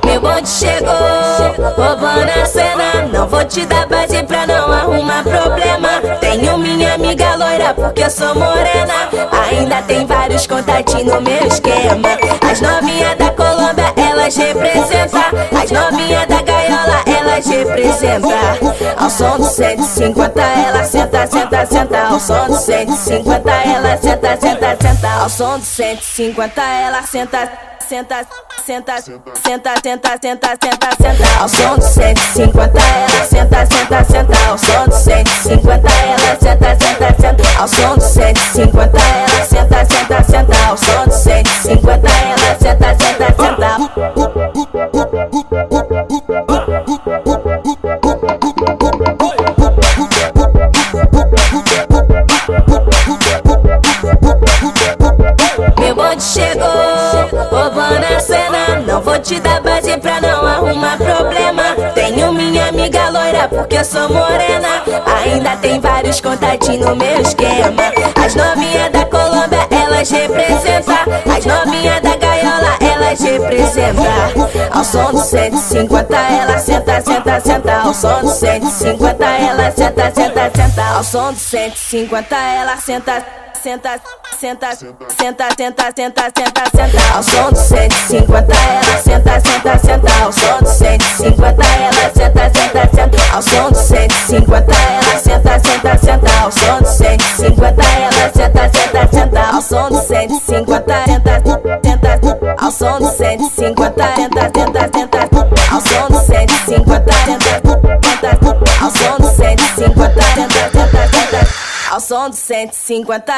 Meu bonde chegou, roubando a cena. Não vou te dar base pra não arrumar problema. Tenho minha amiga loira porque eu sou morena. Ainda tem vários contatinhos no meu esquema. As novinhas da Colômbia, elas representam. As novinhas da gaiola, elas representam. Ao som do 150 ela senta, senta, senta. Ao som do 150 ela senta, senta, senta. Ao som do 150 ela senta, senta, senta, senta, senta, senta, senta, senta. Ao som do 150 ela senta, senta, senta. Ao som do 150 ela senta, senta, senta. Ao som do 150 ela senta, senta, senta. Ao som do 150 ela senta, senta, senta. Meu bonde chegou, roubando a cena. Não vou te dar base pra não arrumar problema. Tenho minha amiga loira porque eu sou morena. Ainda tem vários contatinhos no meu esquema. As novinhas da Colômbia, elas representam. As novinhas da gaiola, elas representam. Ao som do 150 ela senta, senta, senta. Ao som do 150 ela senta, senta, senta. Ao som do 150 ela senta, senta, senta, senta, senta, senta, senta, senta. Ao som do 150 ela senta, senta, senta. Ao som do 150 ela senta, senta, senta. Ao som do 150 ela senta, senta, senta. Ao som do 150 ela senta, senta, senta. Ao som do 150 senta, senta. Ao som do 150 senta, senta, senta. Ao som do 150 senta, senta. Ao som do 150 senta, senta, senta. Ao som do 150